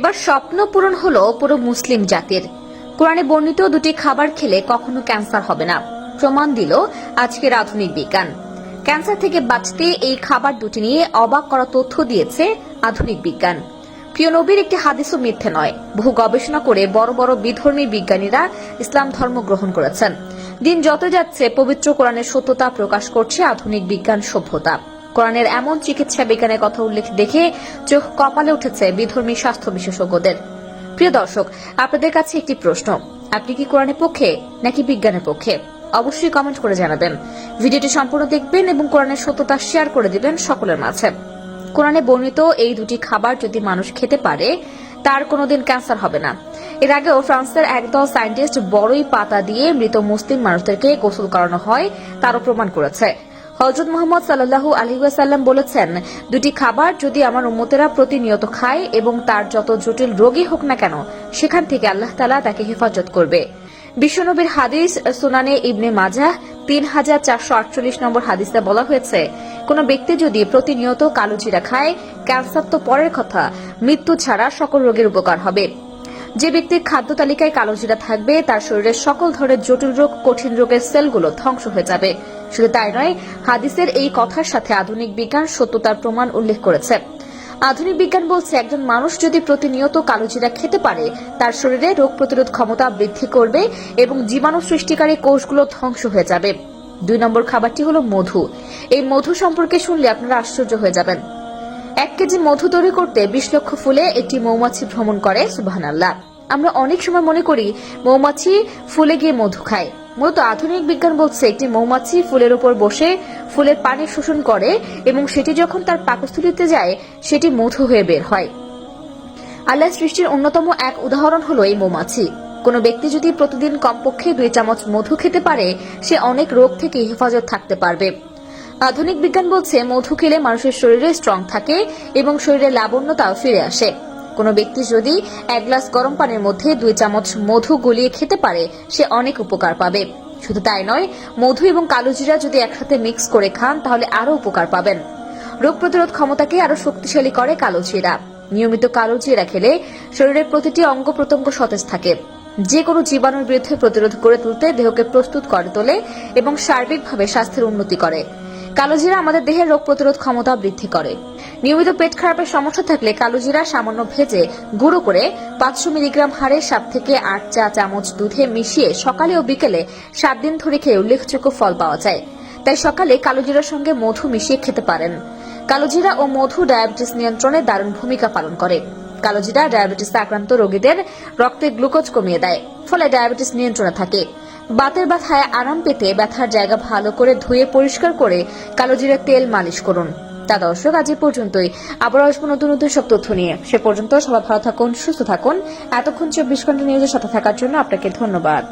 এবার স্বপ্ন পূরণ হলো পুরো মুসলিম জাতির। কোরআনে বর্ণিত দুটি খাবার খেলে কখনো ক্যান্সার হবে না, প্রমাণ দিল আজকের আধুনিক বিজ্ঞান। ক্যান্সার থেকে বাঁচতে এই খাবার দুটি নিয়ে অবাক করা তথ্য দিয়েছে আধুনিক বিজ্ঞান। প্রিয় নবীর একটি হাদিসও মিথ্যে নয়। বহু গবেষণা করে বড় বড় বিধর্মী বিজ্ঞানীরা ইসলাম ধর্ম গ্রহণ করেছেন। দিন যত যাচ্ছে পবিত্র কোরআনের সত্যতা প্রকাশ করছে আধুনিক বিজ্ঞান সভ্যতা। কোরআনের এমন চিকিৎসা বিজ্ঞানের কথা উল্লেখ দেখে চোখ কপালে উঠেছে বিধর্মী স্বাস্থ্য বিশেষজ্ঞদের। প্রিয় দর্শক, আপনাদের কাছে একটি প্রশ্ন, আপনি কি কোরআনের পক্ষে নাকি বিজ্ঞানের পক্ষে? অবশ্যই কমেন্ট করে জানাবেন। ভিডিওটি সম্পূর্ণ দেখবেন এবং কোরআনের সত্যতা শেয়ার করে দিবেন সকলের মাঝে। কোরআনে বর্ণিত এই দুটি খাবার যদি মানুষ খেতে পারে তার কোনোদিন ক্যান্সার হবে না। এর আগেও ফ্রান্সের একদল সায়েন্টিস্ট বড়ই পাতা দিয়ে মৃত মুসলিম মানুষদেরকে গোসল করানো হয় তারও প্রমাণ করেছে। হযরত মুহাম্মদ সাল্লাল্লাহু আলাইহি ওয়াসাল্লাম বলেছেন, দুটি খাবার যদি আমার উম্মতেরা প্রতিনিয়ত খায় এবং তার যত জটিল রোগী হোক না কেন সেখান থেকে আল্লাহ তাআলা তাকে হেফাজত করবে। বিশ্বনবীর হাদিস সুনানে ইবনে মাজাহ 3448 নম্বর হাদিসে বলা হয়েছে, কোন ব্যক্তি যদি প্রতিনিয়ত কালো জিরা খায়, ক্যান্সার তো পরের কথা, মৃত্যু ছাড়া সকল রোগের উপকার হবে। যে ব্যক্তির খাদ্য তালিকায় কালো জিরা থাকবে তার শরীরের সকল ধরনের জটিল রোগ, কঠিন রোগের সেলগুলো ধ্বংস হয়ে যাবে। শুধু তাই নয়, হাদিসের এই কথার সাথে আধুনিক বিজ্ঞান সত্যতার প্রমাণ উল্লেখ করেছে। আধুনিক বিজ্ঞান বলছে, একজন মানুষ যদি প্রতিনিয়ত কালো জিরা খেতে পারে তার শরীরে রোগ প্রতিরোধ ক্ষমতা বৃদ্ধি করবে এবং জীবাণু সৃষ্টিকারী কোষগুলো ধ্বংস হয়ে যাবে। 2 নম্বর খাবারটি হলো মধু। এই মধু সম্পর্কে শুনলে আপনারা আশ্চর্য হয়ে যাবেন। 1 কেজি মধু তৈরি করতে 20 লক্ষ ফুলে একটি মৌমাছি ভ্রমণ করে। সুবহানাল্লাহ। আমরা অনেক সময় মনে করি মৌমাছি ফুলে গিয়ে মধু খায়। মূলত আধুনিক বিজ্ঞান বলছে, একটি মৌমাছি ফুলের উপর বসে ফুলের পানি শোষণ করে এবং সেটি যখন তার পাকস্থলীতে যায় সেটি মধু হয়ে বের হয়। আল্লাহর সৃষ্টির অন্যতম এক উদাহরণ হলো এই মৌমাছি। কোন ব্যক্তি যদি প্রতিদিন কমপক্ষে 2 চামচ মধু খেতে পারে সে অনেক রোগ থেকে হেফাজত থাকতে পারবে। আধুনিক বিজ্ঞান বলছে, মধু খেলে মানুষের শরীরে স্ট্রং থাকে এবং শরীরে লাবণ্যতাও ফিরে আসে। কোন ব্যক্তি যদি 1 গ্লাস গরম পানির মধ্যে 2 চামচ মধু গলিয়ে খেতে পারে সে অনেক উপকার পাবে। শুধু তাই নয়, মধু এবং কালো জিরা যদি একসাথে মিক্স করে খান তাহলে আরো উপকার পাবেন। রোগ প্রতিরোধ ক্ষমতাকে আরো শক্তিশালী করে কালো জিরা। নিয়মিত কালো জিরা খেলে শরীরের প্রতিটি অঙ্গ প্রত্যঙ্গ সতেজ থাকে। যে কোনো জীবাণুর বিরুদ্ধে প্রতিরোধ করে তুলতে দেহকে প্রস্তুত করে তোলে এবং সার্বিকভাবে স্বাস্থ্যের উন্নতি করে। কালো জিরা আমাদের দেহের রোগ প্রতিরোধ ক্ষমতা বৃদ্ধি করে। নিয়মিত পেট খারাপের সমস্যা থাকলে কালো জিরা সামান্য ভেজে গুঁড়ো করে 500 মিলিগ্রাম হারে 7 থেকে 8 চা চামচ দুধে মিশিয়ে সকালে ও বিকেলে 7 দিন ধরে খেয়ে উল্লেখযোগ্য ফল পাওয়া যায়। তাই সকালে কালো জিরার সঙ্গে মধু মিশিয়ে খেতে পারেন। কালো জিরা ও মধু ডায়াবেটিস নিয়ন্ত্রণে দারুণ ভূমিকা পালন করে। কালো জিরা ডায়াবেটিস আক্রান্ত রোগীদের রক্তে গ্লুকোজ কমিয়ে দেয়, ফলে ডায়াবেটিস নিয়ন্ত্রণে থাকে। বাতের ব্যথায় আরাম পেতে ব্যথার জায়গা ভালো করে ধুয়ে পরিষ্কার করে কালো জিরার তেল মালিশ করুন। তা দর্শক, আজ পর্যন্তই। আবার আসবো নতুন নতুন সব তথ্য নিয়ে। সে পর্যন্ত সবাই ভালো থাকুন, সুস্থ থাকুন। এতক্ষণ 24 ঘন্টা নিউজের সাথে থাকার জন্য আপনাকে ধন্যবাদ।